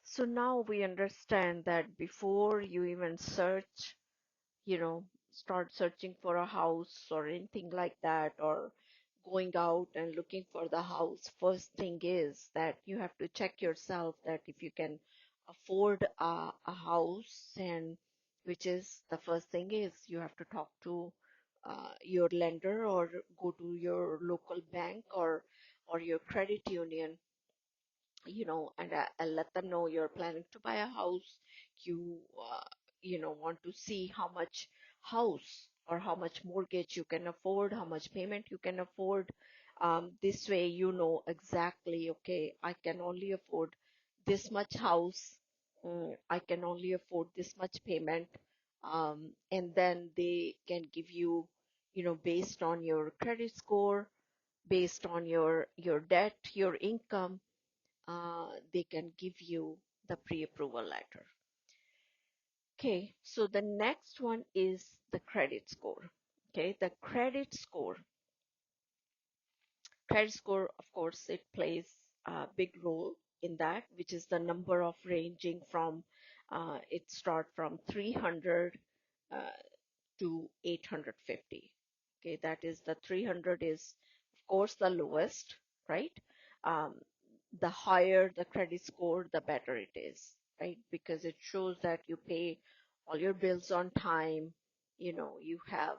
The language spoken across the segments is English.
So now we understand that before you even search, start searching for a house or anything like that, or going out and looking for the house, first thing is that you have to check yourself that if you can afford a house, and which is the first thing is you have to talk to your lender or go to your local bank or your credit union, and I'll let them know you're planning to buy a house. You, want to see how much house or how much mortgage you can afford, how much payment you can afford. This way, you know exactly, okay, I can only afford this much house. I can only afford this much payment. And then they can give you, based on your credit score, based on your debt, your income, they can give you the pre-approval letter. Okay, so the next one is the credit score. Okay, the credit score, of course, it plays a big role in that, which is the number of ranging from, it start from 300 uh, to 850. Okay, that is the 300 is, of course, the lowest, right? Um, the higher the credit score, the better it is, right? Because it shows that you pay all your bills on time, you have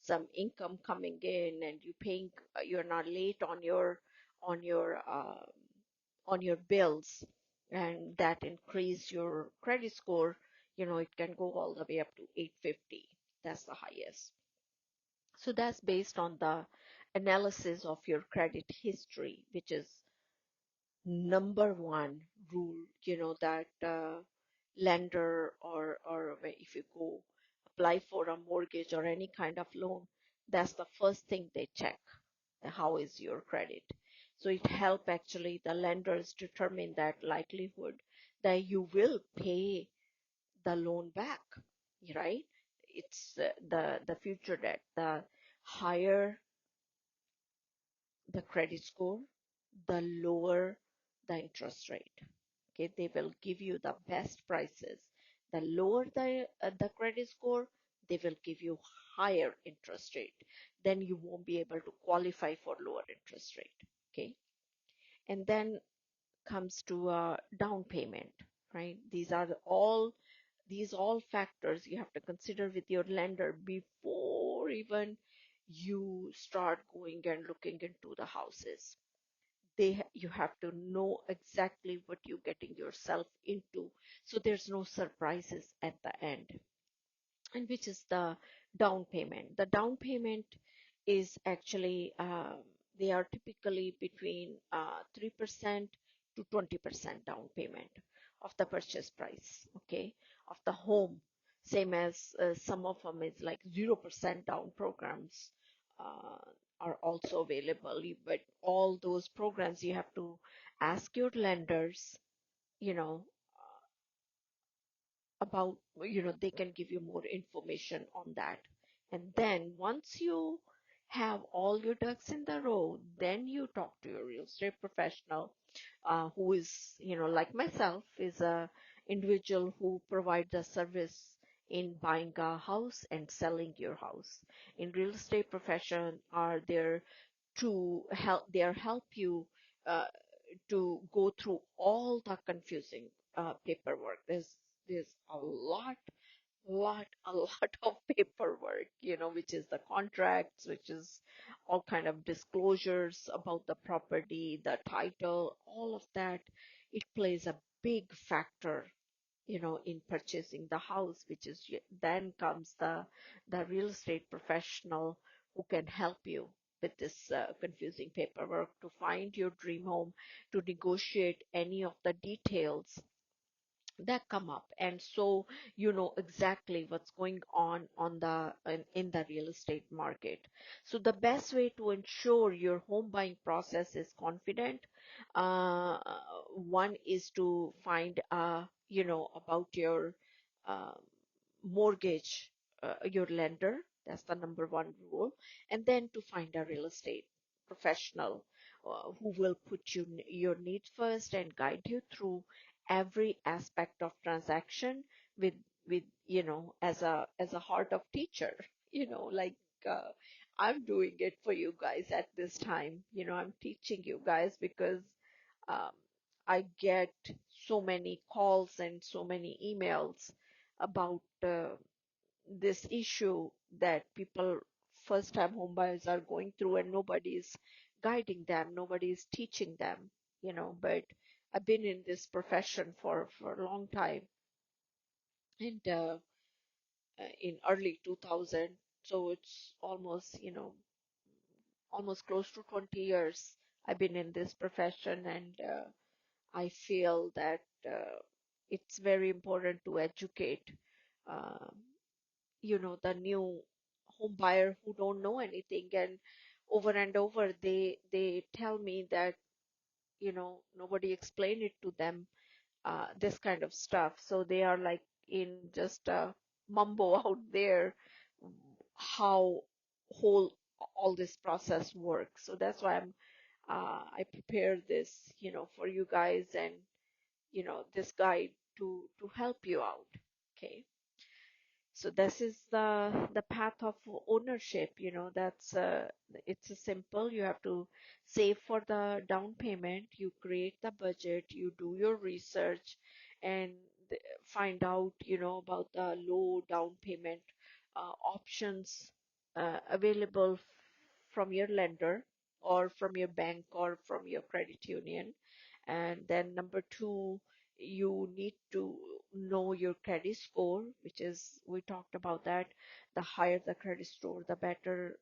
some income coming in and you're not late on your uh, on your bills, and that increase your credit score. It can go all the way up to 850. That's the highest. So that's based on the analysis of your credit history, which is number one rule, that lender or if you go apply for a mortgage or any kind of loan, that's the first thing they check. How is your credit? So it help actually the lenders determine that likelihood that you will pay the loan back, right? It's the future debt. The higher the credit score, the lower the interest rate. Okay, they will give you the best prices. The lower the credit score, they will give you higher interest rate. Then you won't be able to qualify for lower interest rate. Okay, and then comes to a down payment, right? These all factors you have to consider with your lender before even you start going and looking into the houses. You have to know exactly what you're getting yourself into, so there's no surprises at the end. And which is the down payment. The down payment is actually, they are typically between 3% to 20% down payment of the purchase price, okay, of the home. Same as some of them is like 0% down programs uh, are also available. But all those programs you have to ask your lenders, you know, about, they can give you more information on that. And then once you have all your ducks in the row, then you talk to your real estate professional, who is, like myself, is a individual who provide the service in buying a house and selling your house. In real estate profession are there to help, help you uh, to go through all the confusing paperwork. There's a lot of paperwork, which is the contracts, which is all kind of disclosures about the property, the title, all of that. It plays a big factor, in purchasing the house, which is then comes the real estate professional who can help you with this confusing paperwork to find your dream home, to negotiate any of the details that come up, and so you know exactly what's going on in the real estate market. So the best way to ensure your home buying process is confident, uh, one is to find about your uh, mortgage, your lender. That's the number one rule. And then to find a real estate professional who will put your needs first and guide you through every aspect of transaction with as a heart of teacher, like uh, I'm doing it for you guys at this time. I'm teaching you guys because um, I get so many calls and so many emails about this issue that people, first time homebuyers, are going through, and nobody's guiding them, nobody's teaching them. But I've been in this profession for a long time, and in early 2000, so it's almost close to 20 years I've been in this profession, and I feel that it's very important to educate um, the new home buyer who don't know anything, and over they tell me that nobody explained it to them, this kind of stuff, so they are like in just mumbo out there how whole all this process works. So that's why I prepared this for you guys, and this guide to help you out. Okay, so this is the path of ownership. That's it's a simple. You have to save for the down payment, you create the budget, you do your research, and find out about the low down payment options available from your lender, or from your bank, or from your credit union. And then number two, you need to know your credit score, which is, we talked about that. The higher the credit score, the better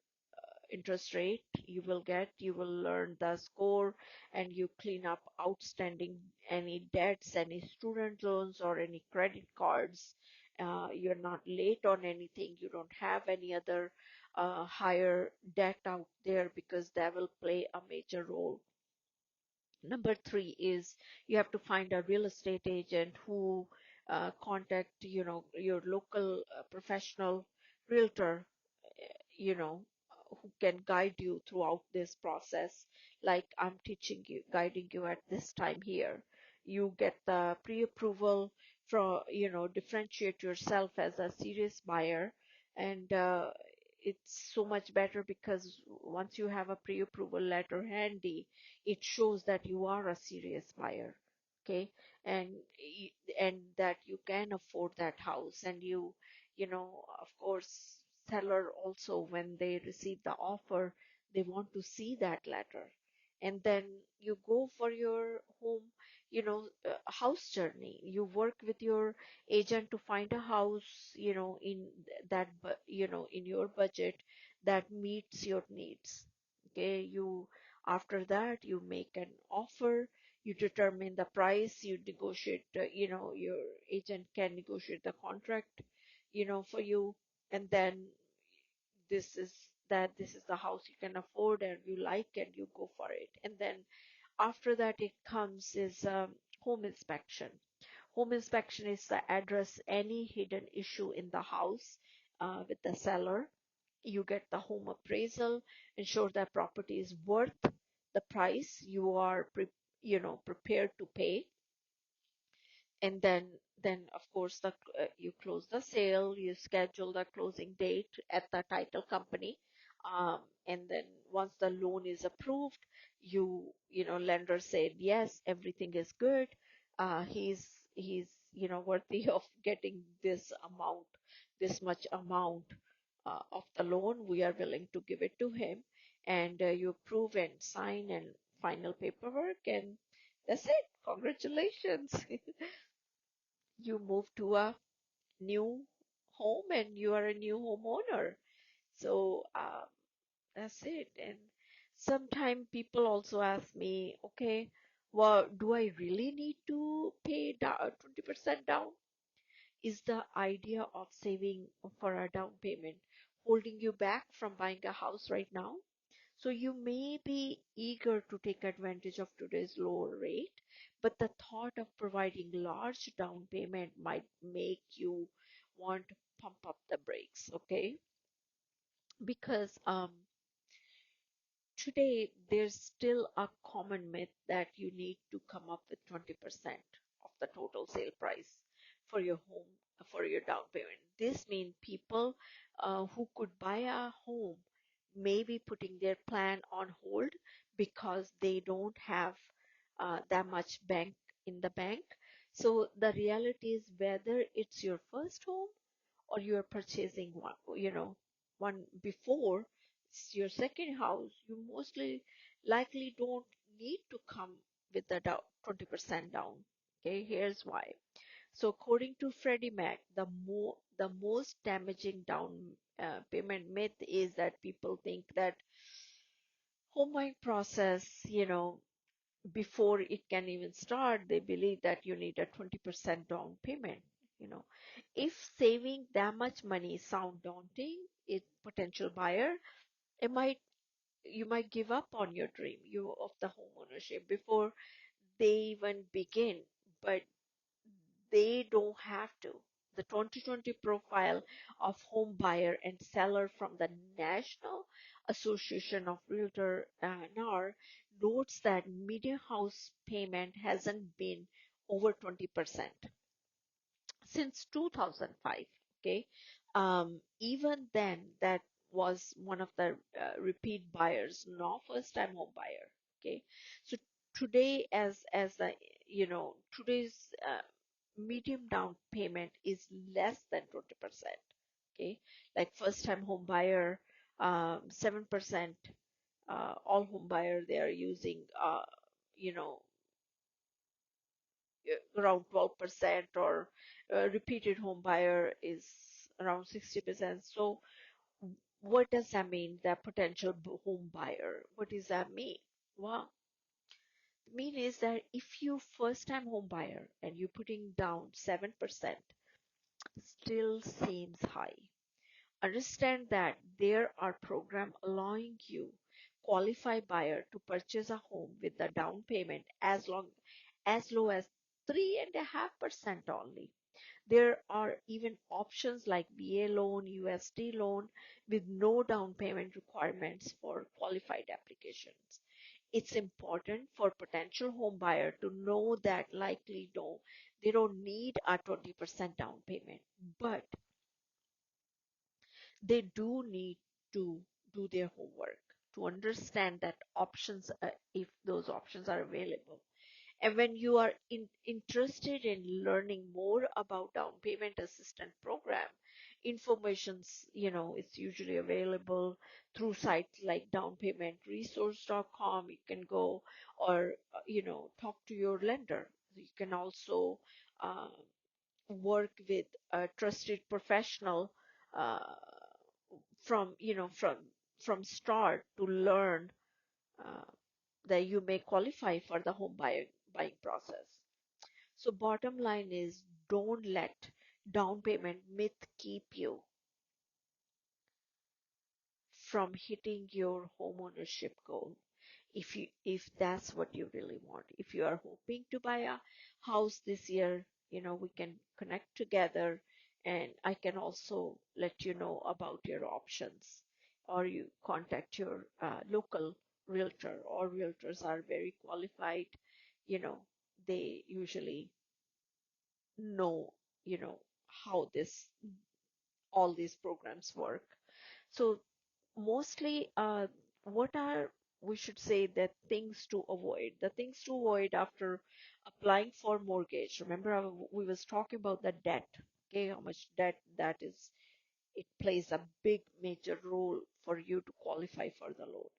interest rate you will get. You will learn the score, and you clean up outstanding any debts, any student loans, or any credit cards. You're not late on anything. You don't have any other higher debt out there, because that will play a major role. Number three is you have to find a real estate agent who contact your local professional realtor, who can guide you throughout this process, like I'm teaching you, guiding you at this time here. You get the pre-approval from, differentiate yourself as a serious buyer, and it's so much better because once you have a pre-approval letter handy, it shows that you are a serious buyer. Okay, and and that you can afford that house, and of course, seller also, when they receive the offer, they want to see that letter. And then you go for your home, house journey. You work with your agent to find a house, in that in your budget, that meets your needs. Okay, you, after that, you make an offer, you determine the price, you negotiate, your agent can negotiate the contract for you. And then this is the house you can afford and you like, and you go for it. And then after that, it comes is home inspection. Home inspection is to address any hidden issue in the house with the seller. You get the home appraisal, ensure that property is worth the price you are prepared to pay. And then of course you close the sale, you schedule the closing date at the title company. And then once the loan is approved, lender said yes, everything is good. He's worthy of getting this much amount of the loan, we are willing to give it to him. And you approve and sign and final paperwork, and that's it. Congratulations. You move to a new home, and you are a new homeowner. So that's it. And sometimes people also ask me, okay, well, do I really need to pay 20% down? Is the idea of saving for a down payment holding you back from buying a house right now? So you may be eager to take advantage of today's lower rate, but the thought of providing large down payment might make you want to pump up the brakes, okay? Because today there's still a common myth that you need to come up with 20%. of the total sale price for your home, for your down payment. This means people who could buy a home may be putting their plan on hold because they don't have that much bank in the bank. So the reality is whether it's your first home or you're purchasing one, one before it's your second house, you mostly likely don't need to come with the 20% down. Okay, here's why. So according to Freddie Mac, the most damaging down payment myth is that people think that home buying process, before it can even start, they believe that you need a 20% down payment. You know, if saving that much money sound daunting, it potential buyer, it might you might give up on your dream of the home ownership before they even begin. But they don't have to. The 2020 profile of home buyer and seller from the National Association of Realtor NAR notes that median house payment hasn't been over 20% since 2005. Okay, even then, that was one of the repeat buyers, not first time home buyer. Okay, so today, as a today's medium down payment is less than 20%. Okay, like first time home buyer, 7%. All home buyer they are using, you know, around 12%, or repeated home buyer is around 60%. So what does that mean? That potential home buyer, what does that mean? Well, the mean is that if you first time home buyer and you're putting down 7%, still seems high. Understand that there are programs allowing you qualify buyer to purchase a home with the down payment as low as 3.5% only. There are even options like VA loan, USD loan with no down payment requirements for qualified applications. It's important for potential home buyer to know that likely they don't need a 20% down payment, but they do need to do their homework to understand that options, if those options are available. And when you are interested in learning more about down payment assistance program, information's, it's usually available through sites like downpaymentresource.com. You can go, or, talk to your lender. You can also uh, work with a trusted professional uh, from start to learn uh, that you may qualify for the buying process. So bottom line is, don't let down payment myth keep you from hitting your homeownership goal. If that's what you really want. If you are hoping to buy a house this year, we can connect together, and I can also let you know about your options, or you contact your local realtor, or realtors are very qualified. You know, they usually know, how all these programs work. So mostly, what are, we should say, that things to avoid? The things to avoid after applying for mortgage. Remember, we was talking about the debt. Okay, how much debt that is. It plays a big major role for you to qualify for the loan.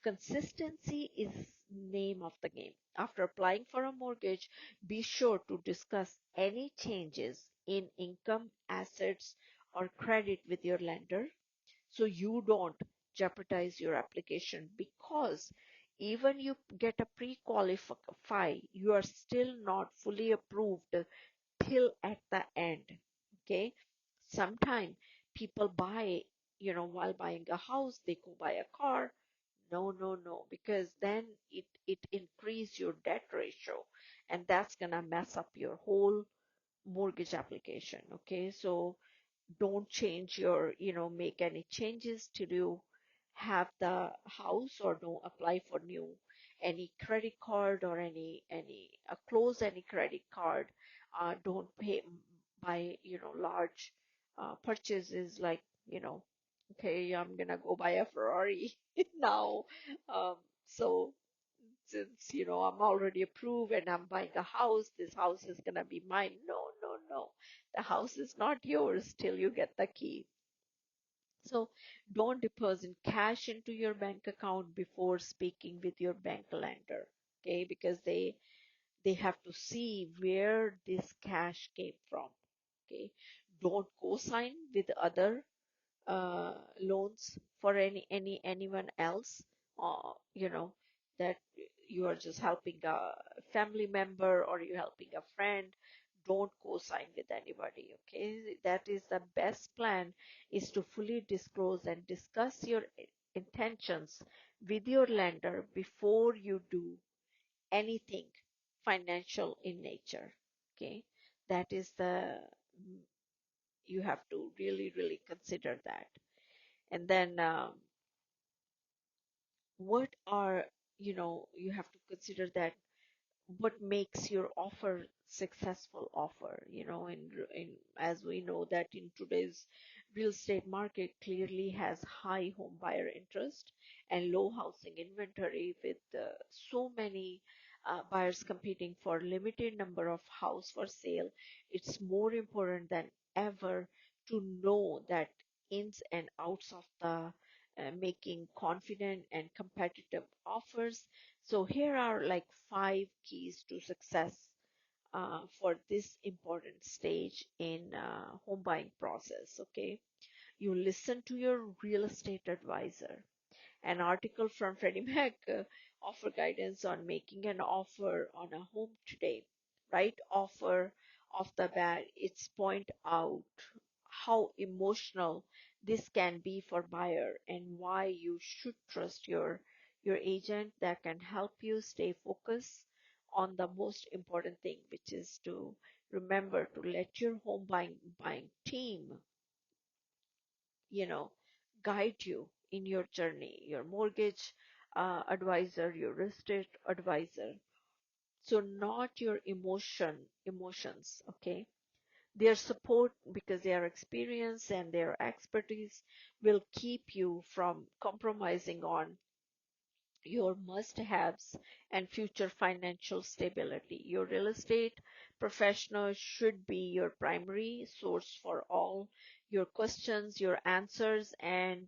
Consistency is name of the game. After applying for a mortgage, be sure to discuss any changes in income, assets, or credit with your lender so you don't jeopardize your application, because even you get a pre-qualify, you are still not fully approved till at the end. Okay, sometimes people buy, while buying a house they go buy a car. No, no, no, because then it increase your debt ratio, and that's gonna mess up your whole mortgage application. Okay, so don't change your, make any changes to do have the house, or don't apply for new any credit card or any close any credit card. Don't pay buy large purchases like okay, I'm gonna go buy a Ferrari now. Um, so since I'm already approved and I'm buying a house, this house is gonna be mine. No, no, no. The house is not yours till you get the key. So don't deposit cash into your bank account before speaking with your bank lender. Okay, because they have to see where this cash came from. Okay, don't co-sign with other loans for anyone else, you know, that you are just helping a family member or you're helping a friend. Don't co-sign with anybody. Okay, that is the best plan, is to fully disclose and discuss your intentions with your lender before you do anything financial in nature. Okay, that is the you have to really consider that. And then what are you have to consider that what makes your offer successful offer. In as we know that in today's real estate market clearly has high home buyer interest and low housing inventory, with so many buyers competing for limited number of house for sale. It's more important than ever to know that ins and outs of the making confident and competitive offers. So here are like 5 keys to success for this important stage in home buying process. Okay, you listen to your real estate advisor. An article from Freddie Mac offer guidance on making an offer on a home today. Right offer off the bat, it's point out how emotional this can be for buyer and why you should trust your agent that can help you stay focused on the most important thing, which is to remember to let your home buying team you know, guide you in your journey, your mortgage advisor, your real estate advisor. So not your emotions, okay? Their support, because their experience and their expertise, will keep you from compromising on your must-haves and future financial stability. Your real estate professional should be your primary source for all your questions, your answers, and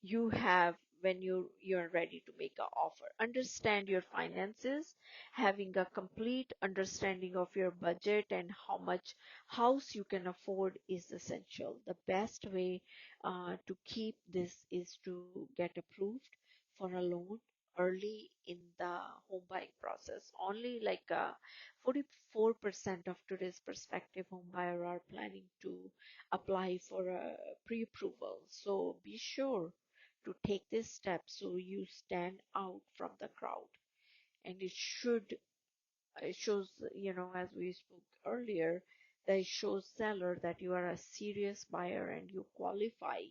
you have when you're ready to make an offer. Understand your finances. Having a complete understanding of your budget and how much house you can afford is essential. The best way to keep this is to get approved for a loan early in the home buying process. Only like 44% of today's prospective home buyer are planning to apply for a pre-approval. So be sure to take this step so you stand out from the crowd. And it shows, as we spoke earlier, that it shows seller that you are a serious buyer and you qualify,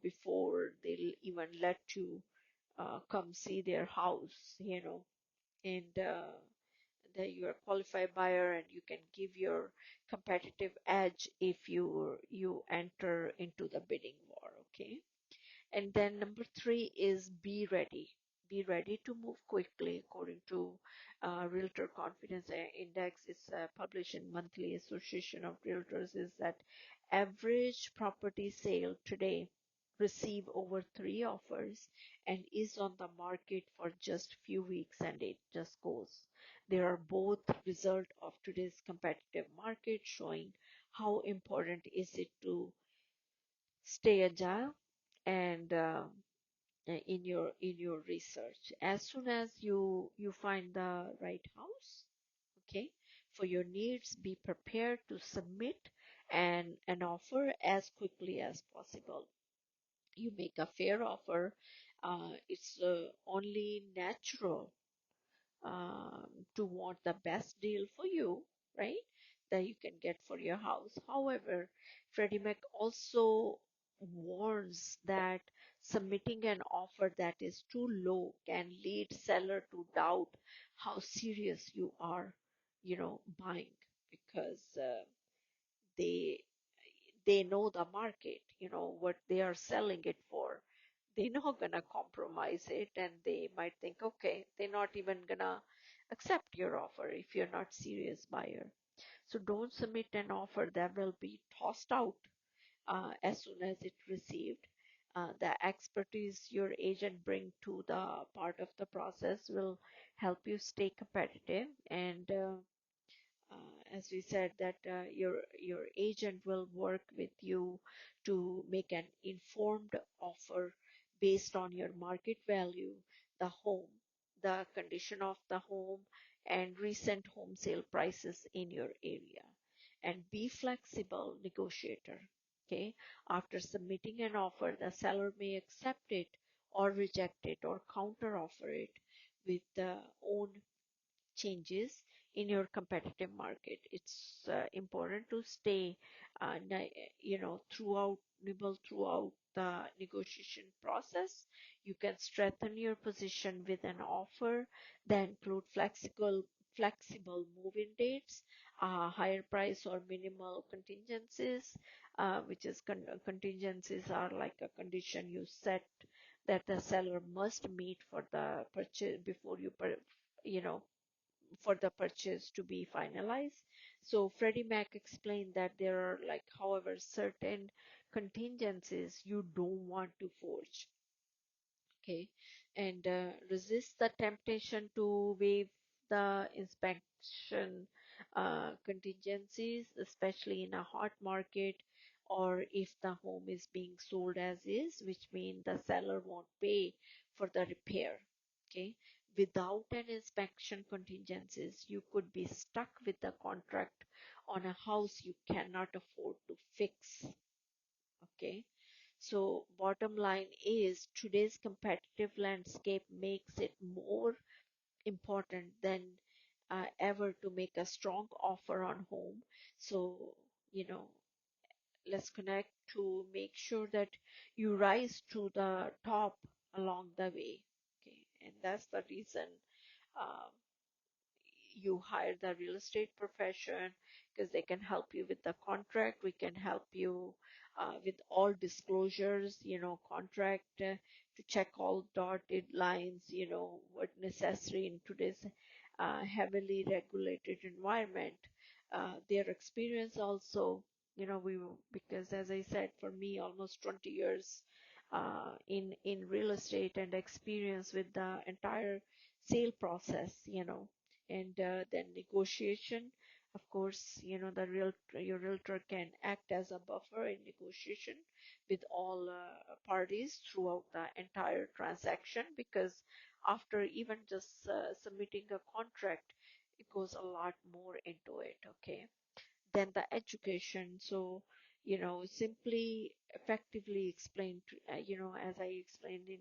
before they'll even let you come see their house, and that you are a qualified buyer and you can give your competitive edge if you enter into the bidding war. Okay, and then number 3 is be ready. Be ready to move quickly. According to Realtor Confidence Index, it's published in Monthly Association of Realtors, is that average property sale today receive over 3 offers and is on the market for just few weeks, and it just goes. They are both result of today's competitive market, showing how important is it to stay agile and in your research. As soon as you find the right house, okay, for your needs, be prepared to submit an offer as quickly as possible. You make a fair offer. It's only natural to want the best deal for you, right? That you can get for your house. However, Freddie Mac also warns that Submitting an offer that is too low can lead seller to doubt how serious you are, buying, because they they know the market, what they are selling it for. They're not gonna compromise it, and they might think, okay, they're not even gonna accept your offer if you're not serious buyer. So don't submit an offer that will be tossed out as soon as it received. The expertise your agent bring to the part of the process will help you stay competitive. And as we said, that your agent will work with you to make an informed offer based on your market value, the home, the condition of the home, and recent home sale prices in your area. And be flexible negotiator. Okay, after submitting an offer, the seller may accept it or reject it or counter offer it with own changes in your competitive market. It's important to stay, throughout nibble throughout the negotiation process. You can strengthen your position with an offer that include flexible move-in dates, higher price or minimal contingencies, which is contingencies are like a condition you set that the seller must meet for the purchase before you know for the purchase to be finalized. So Freddie Mac explained that there are, like, however, certain contingencies you don't want to forge. Okay, and resist the temptation to waive the inspection contingencies, especially in a hot market, or if the home is being sold as is, which means the seller won't pay for the repair. Okay, without an inspection contingencies, you could be stuck with the contract on a house you cannot afford to fix. Okay, so bottom line is today's competitive landscape makes it more important than ever to make a strong offer on home. So, you know, let's connect to make sure that you rise to the top along the way. Okay, and that's the reason um, you hire the real estate profession, because they can help you with the contract. We can help you with all disclosures, contract to check all dotted lines, what necessary in today's heavily regulated environment. Their experience also, because as I said, for me, almost 20 years in real estate and experience with the entire sale process, and then negotiation. Of course, your realtor can act as a buffer in negotiation with all parties throughout the entire transaction, because after even just submitting a contract, it goes a lot more into it. Okay, then the education. So, simply effectively explain to, as I explained, in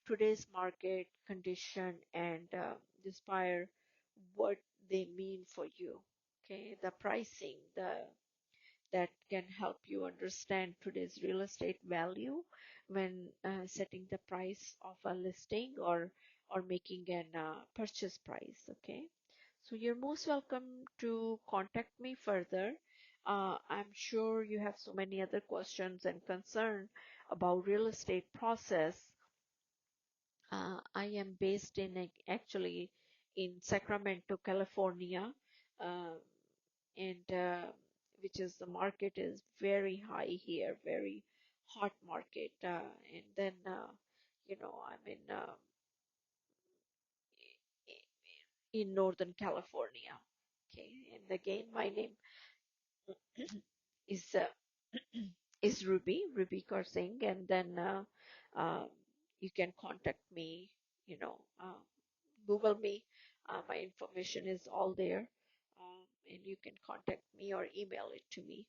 today's market condition, and inspire what they mean for you. Okay, the pricing, that can help you understand today's real estate value when setting the price of a listing, or making an purchase price. Okay, so you're most welcome to contact me further. I'm sure you have so many other questions and concern about real estate process. I am based actually in Sacramento, California, uh, and which is, the market is very high here, very hot market. And then I'm in Northern California. Okay, and again, my name is is RealEstateNewsSchool, and then um, you can contact me. Google me. My information is all there, and you can contact me or email it to me.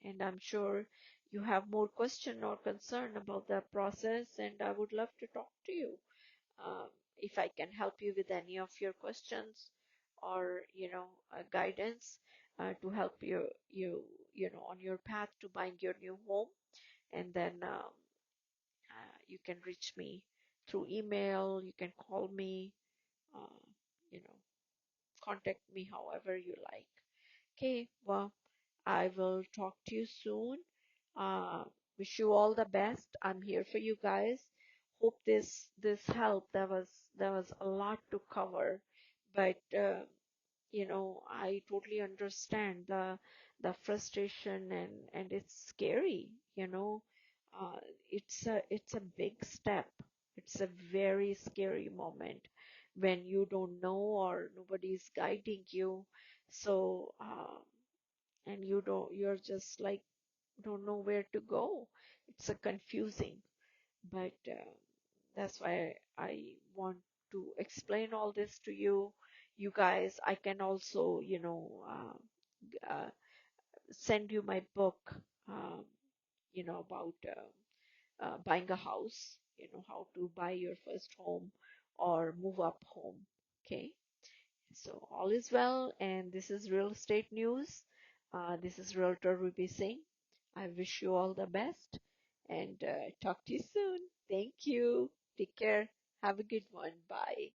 And I'm sure you have more question or concern about the process, and I would love to talk to you. Um, if I can help you with any of your questions, or guidance to help you on your path to buying your new home, and then you can reach me through email, you can call me, uh, you know, contact me however you like. Okay, well, I will talk to you soon. Uh, wish you all the best. I'm here for you guys. Hope this helped. There was a lot to cover, but I totally understand the frustration, and it's scary. Uh, it's a big step. It's a very scary moment when you don't know or nobody's guiding you. So and you're just like don't know where to go. It's a confusing, but that's why I want to explain all this to you guys. I can also send you my book, um, about buying a house, how to buy your first home or move up home. Okay, so all is well, and this is real estate news. This is Realtor Ruby Singh. I wish you all the best, and talk to you soon. Thank you. Take care. Have a good one. Bye.